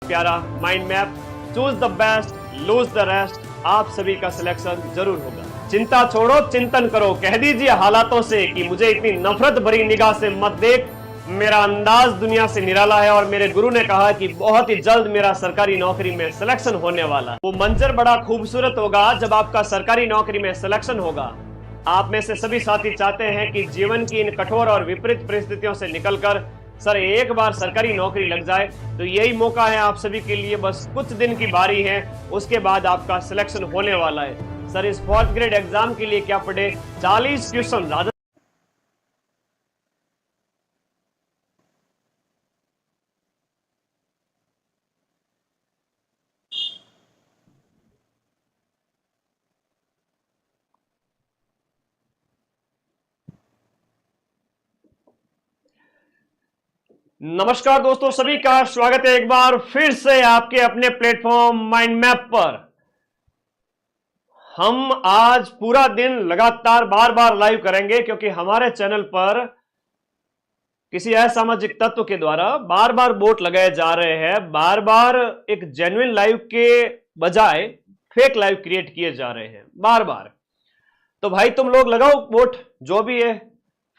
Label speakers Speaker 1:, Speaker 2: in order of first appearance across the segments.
Speaker 1: प्यारा mind map, choose the best, lose the rest, आप सभी का सिलेक्शन जरूर होगा। चिंता छोड़ो, चिंतन करो, कह दीजिए हालातों से कि मुझे इतनी नफरत भरी निगाह से मत देख, मेरा अंदाज दुनिया से निराला है और मेरे गुरु ने कहा कि बहुत ही जल्द मेरा सरकारी नौकरी में सिलेक्शन होने वाला है। वो मंजर बड़ा खूबसूरत होगा जब आपका सरकारी नौकरी में सिलेक्शन होगा। आप में से सभी साथी चाहते हैं कि जीवन की इन कठोर और विपरीत परिस्थितियों से निकलकर सर एक बार सरकारी नौकरी लग जाए, तो यही मौका है आप सभी के लिए। बस कुछ दिन की बारी है, उसके बाद आपका सिलेक्शन होने वाला है। सर इस 4th ग्रेड एग्जाम के लिए क्या पढ़े? 40 क्वेश्चन। नमस्कार दोस्तों, सभी का स्वागत है एक बार फिर से आपके अपने प्लेटफॉर्म माइंड मैप पर। हम आज पूरा दिन लगातार बार बार लाइव करेंगे क्योंकि हमारे चैनल पर किसी असामाजिक तत्व के द्वारा बार बार बोट लगाए जा रहे हैं। बार बार एक जेन्युइन लाइव के बजाय फेक लाइव क्रिएट किए जा रहे हैं बार बार। तो भाई तुम लोग लगाओ बोट, जो भी है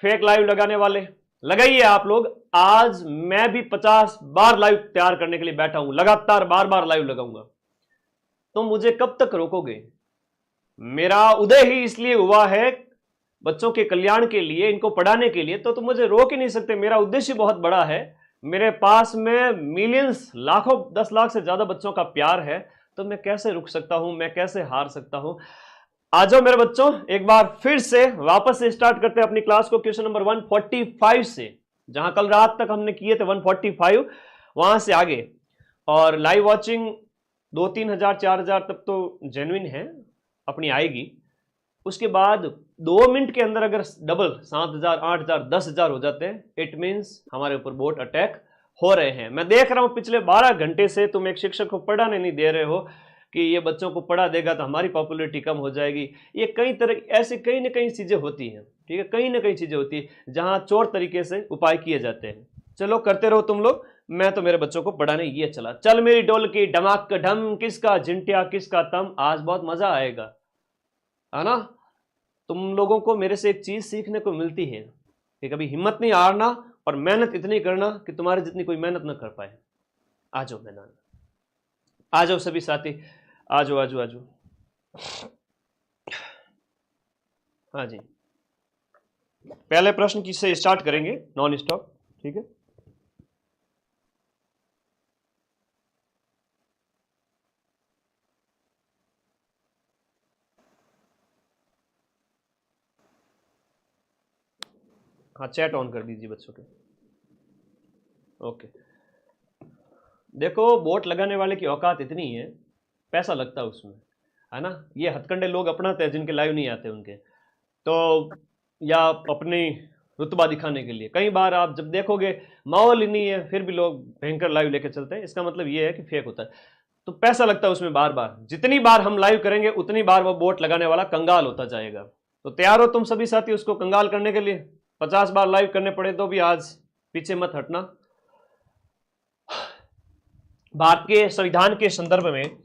Speaker 1: फेक लाइव लगाने वाले लगाइए आप लोग। आज मैं भी 50 बार लाइव तैयार करने के लिए बैठा हूं, लगातार बार बार लाइव लगाऊंगा। तो मुझे कब तक रोकोगे? मेरा उदय ही इसलिए हुआ है बच्चों के कल्याण के लिए, इनको पढ़ाने के लिए। तो तुम मुझे रोक ही नहीं सकते। मेरा उद्देश्य बहुत बड़ा है। मेरे पास में मिलियंस, लाखों, 10 लाख से ज्यादा बच्चों का प्यार है। तो मैं कैसे रुक सकता हूं? मैं कैसे हार सकता हूं? आ जाओ मेरे बच्चों, एक बार फिर से वापस से स्टार्ट करते हैं अपनी क्लास को क्वेश्चन नंबर 145 से। जहां कल रात तक हमने किए थे 145, वहां से आगे। और लाइव वॉचिंग 2-3 हजार 4 हजार तक तो जेन्युइन है, अपनी आएगी। उसके बाद 2 मिनट के अंदर अगर डबल 7,000, 8,000, 10,000 हो जाते हैं, इट मीन्स हमारे ऊपर बोट अटैक हो रहे हैं। मैं देख रहा हूं पिछले 12 घंटे से तुम एक शिक्षक को पढ़ाने नहीं दे रहे हो कि ये बच्चों को पढ़ा देगा तो हमारी पॉपुलैरिटी कम हो जाएगी। ये कई तरह ऐसे कई ना कई चीजें होती हैं, ठीक है, कई ना कई चीजें होती है जहां चोर तरीके से उपाय किए जाते हैं। चलो करते रहो तुम लोग, मैं तो मेरे बच्चों को पढ़ाने ये चला। चल मेरी डोल की डमाक ढम, किसका झिंटिया किसका तम, आज बहुत मजा आएगा, है ना। तुम लोगों को मेरे से एक चीज सीखने को मिलती है कि कभी हिम्मत नहीं हारना और मेहनत इतनी करना कि तुम्हारे जितनी कोई मेहनत न कर पाए। आ जाओ मैदान, आ जाओ सभी साथी, आ जाओ आ जाओ आ जाओ। हाँ जी, पहले प्रश्न किससे स्टार्ट करेंगे? नॉन स्टॉप, ठीक है। हाँ, चैट ऑन कर दीजिए बच्चों के। ओके, देखो बोट लगाने वाले की औकात इतनी है, पैसा लगता है उसमें, है ना। ये हथकंडे लोग अपनाते हैं जिनके लाइव नहीं आते उनके, तो या अपनी रुतबा दिखाने के लिए। कई बार आप जब देखोगे माहौल ही नहीं है फिर भी लोग भयंकर लाइव लेके चलते हैं, इसका मतलब ये है कि फेक होता है। तो पैसा लगता है उसमें बार बार। जितनी बार हम लाइव करेंगे उतनी बार वो बोट लगाने वाला कंगाल होता जाएगा। तो तैयार हो तुम सभी साथी उसको कंगाल करने के लिए? 50 बार लाइव करने पड़े तो भी आज पीछे मत हटना। भारत के संविधान के संदर्भ में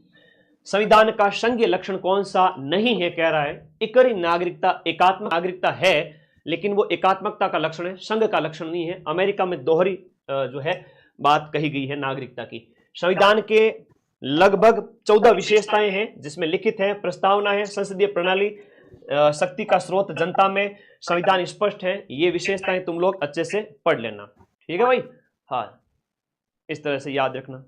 Speaker 1: संविधान का संघीय लक्षण कौन सा नहीं है? कह रहा है एकरी नागरिकता, एकात्मक नागरिकता है, लेकिन वो एकात्मकता का लक्षण है, संघ का लक्षण नहीं है। अमेरिका में दोहरी जो है बात कही गई है नागरिकता की। संविधान के लगभग 14 विशेषताएं हैं जिसमें लिखित है, प्रस्तावना है, संसदीय प्रणाली, शक्ति का स्रोत जनता में, संविधान स्पष्ट है। ये विशेषताएं तुम लोग अच्छे से पढ़ लेना, ठीक है भाई। हाँ, इस तरह से याद रखना।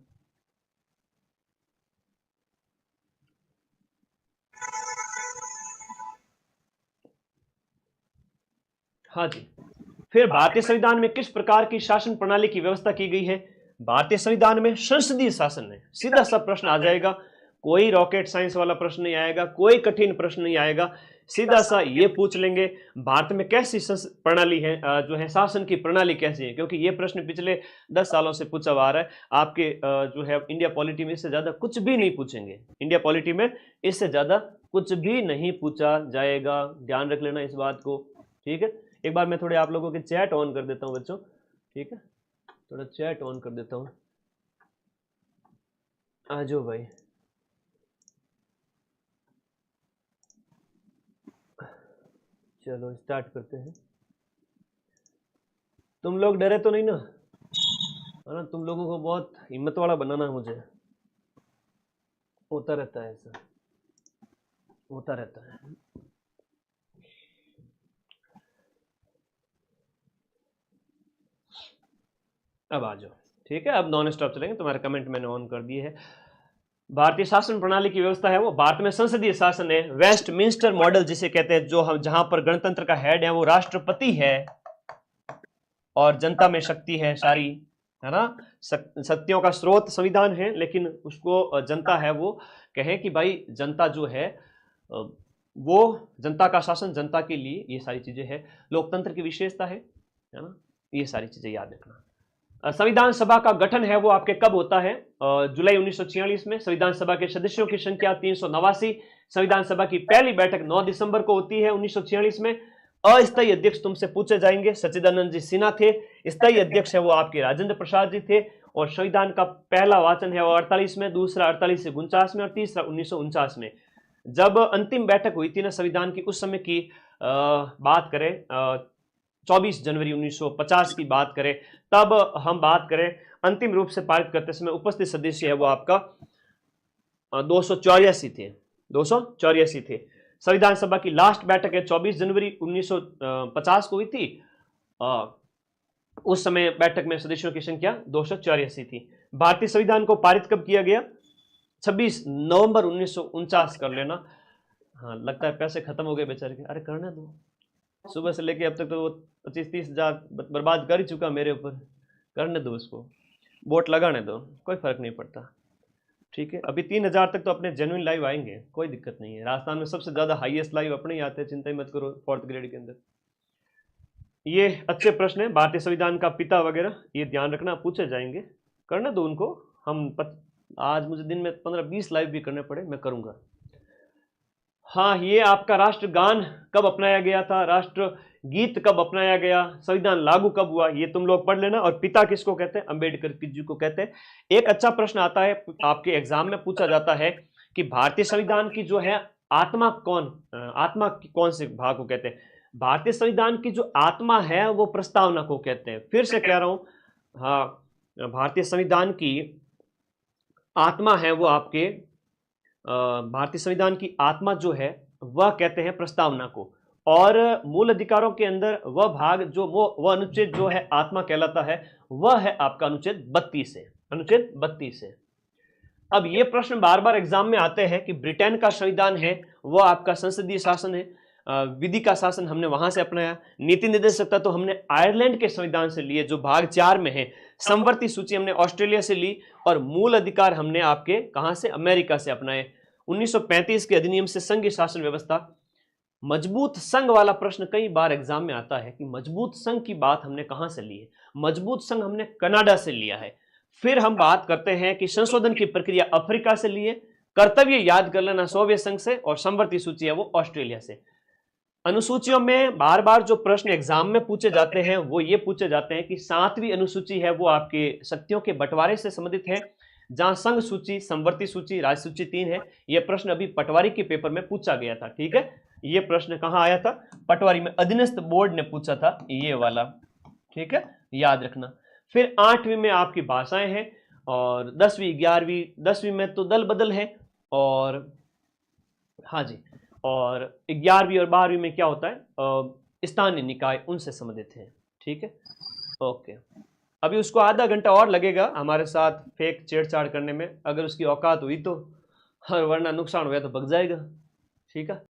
Speaker 1: हाँ जी, फिर भारतीय संविधान में किस प्रकार की शासन प्रणाली की व्यवस्था की गई है? भारतीय संविधान में संसदीय शासन है। सीधा सा प्रश्न आ जाएगा, कोई रॉकेट साइंस वाला प्रश्न नहीं आएगा, कोई कठिन प्रश्न नहीं आएगा। सीधा सा ये पूछ लेंगे भारत में कैसी प्रणाली है, जो है शासन की प्रणाली कैसी है, क्योंकि ये प्रश्न पिछले 10 सालों से पूछा हुआ आ रहा है। आपके जो है इंडिया पॉलिटी में इससे ज्यादा कुछ भी नहीं पूछेंगे। इंडिया पॉलिटी में इससे ज्यादा कुछ भी नहीं पूछा जाएगा, ध्यान रख लेना इस बात को, ठीक है। एक बार मैं थोड़े आप लोगों के चैट ऑन कर देता हूं बच्चों, ठीक है, थोड़ा चैट ऑन कर देता हूं। आ जाओ भाई। चलो स्टार्ट करते हैं। तुम लोग डरे तो नहीं ना? है ना, तुम लोगों को बहुत हिम्मत वाला बनाना है मुझे। होता रहता है ऐसा, होता रहता है। अब आ जाओ, ठीक है। अब नॉन स्टॉप चलेंगे। तुम्हारे कमेंट मैंने ऑन कर दिए है। भारतीय शासन प्रणाली की व्यवस्था है वो, भारत में संसदीय शासन है, वेस्टमिंस्टर मॉडल जिसे कहते हैं, जो हम जहां पर गणतंत्र का हेड है वो राष्ट्रपति है और जनता में शक्ति है सारी, है ना। शक्तियों का स्रोत संविधान है, लेकिन उसको जनता है वो कहे कि भाई जनता जो है वो जनता का शासन जनता के लिए, ये सारी चीजें है। लोकतंत्र की विशेषता है ना, ये सारी चीजें याद रखना। संविधान सभा का गठन है वो आपके कब होता है? जुलाई 1946 में। संविधान सभा के सदस्यों की संख्या 389। संविधान सभा की पहली बैठक 9 दिसंबर को होती है 1946 में। अस्थायी अध्यक्ष तुमसे पूछे जाएंगे, सच्चिदानंद जी सिन्हा थे। स्थायी अध्यक्ष है वो आपके राजेंद्र प्रसाद जी थे। और संविधान का पहला वाचन है वो 48 में, दूसरा 48 से 49 में और तीसरा 1949 में। जब अंतिम बैठक हुई थी ना संविधान की, उस समय की बात करें, 24 जनवरी 1950 की बात करें, तब हम बात करें अंतिम रूप से पारित करते समय उपस्थित सदस्य है वो आपका 284 थे। 284 थे। संविधान सभा की लास्ट बैठक है 24 जनवरी 1950 को हुई थी। उस समय बैठक में सदस्यों की संख्या 284 थी। भारतीय संविधान को पारित कब किया गया? 26 नवंबर 1949 कर लेना। हाँ, लगता है पैसे खत्म हो गए बेचारे के। अरे करने दो, सुबह से लेके अब तक तो वो 25-30 हजार बर्बाद कर ही चुका मेरे ऊपर। करने दो उसको, वोट लगाने दो, कोई फर्क नहीं पड़ता, ठीक है। अभी 3000 तक तो अपने जेन्युइन लाइव आएंगे, कोई दिक्कत नहीं है। राजस्थान में सबसे ज्यादा हाईएस्ट लाइव अपने ही आते हैं, चिंता ही मत करो। 4th ग्रेड के अंदर ये अच्छे प्रश्न है। भारतीय संविधान का पिता वगैरह ये ध्यान रखना, पूछे जाएंगे, करने दो उनको। आज मुझे दिन में 15-20 लाइव भी करने पड़े, मैं करूंगा। हाँ, ये आपका राष्ट्रगान कब अपनाया गया था, राष्ट्र गीत कब अपनाया गया, संविधान लागू कब हुआ, ये तुम लोग पढ़ लेना। और पिता किसको कहते हैं? अंबेडकर जी को कहते हैं। एक अच्छा प्रश्न आता है आपके एग्जाम में, पूछा जाता है कि भारतीय संविधान की जो है आत्मा कौन से भाग को कहते हैं? भारतीय संविधान की जो आत्मा है वो प्रस्तावना को कहते हैं। फिर से कह रहा हूं, हाँ, भारतीय संविधान की आत्मा है वो आपके, भारतीय संविधान की आत्मा जो है वह कहते हैं प्रस्तावना को। और मूल अधिकारों के अंदर वह भाग जो वह अनुच्छेद जो है आत्मा कहलाता है, वह है आपका अनुच्छेद 32 है। अनुच्छेद 32 है। अब ये प्रश्न बार बार एग्जाम में आते हैं कि ब्रिटेन का संविधान है वह आपका संसदीय शासन है, विधि का शासन हमने वहां से अपनाया, नीति निर्देशकता तो हमने आयरलैंड के संविधान से लिए जो भाग 4 में है, संवर्ती सूची हमने ऑस्ट्रेलिया से ली, और मूल अधिकार हमने आपके कहां से? अमेरिका से अपनाए। 1935 के अधिनियम से संघीय शासन व्यवस्था। मजबूत संघ वाला प्रश्न कई बार एग्जाम में आता है कि मजबूत संघ की बात हमने कहां से ली है? मजबूत संघ हमने कनाडा से लिया है। फिर हम बात करते हैं कि संशोधन की प्रक्रिया अफ्रीका से लिए, कर्तव्य याद कर लेना सोवियत संघ से, और संवर्ती सूची है वो ऑस्ट्रेलिया से। अनुसूचियों में बार बार जो प्रश्न एग्जाम में पूछे जाते हैं वो ये पूछे जाते हैं कि 7वीं अनुसूची है वो आपके शक्तियों के बंटवारे से संबंधित है, जहां संघ सूची, संवर्ती सूची, राज्य सूची 3 है। यह प्रश्न अभी पटवारी के पेपर में पूछा गया था, ठीक है। ये प्रश्न कहां आया था? पटवारी में, अधीनस्थ बोर्ड ने पूछा था ये वाला, ठीक है, याद रखना। फिर 8वीं में आपकी भाषाएं हैं, और 10वीं 11वीं 10वीं में तो दल बदल है, और हाँ जी, और 11वीं और 12वीं में क्या होता है? स्थानीय निकाय, उनसे संबंधित है, ठीक है। ओके, अभी उसको आधा घंटा और लगेगा हमारे साथ फेक छेड़छाड़ करने में, अगर उसकी औकात हुई तो, और वरना नुकसान हुआ तो भग जाएगा, ठीक है।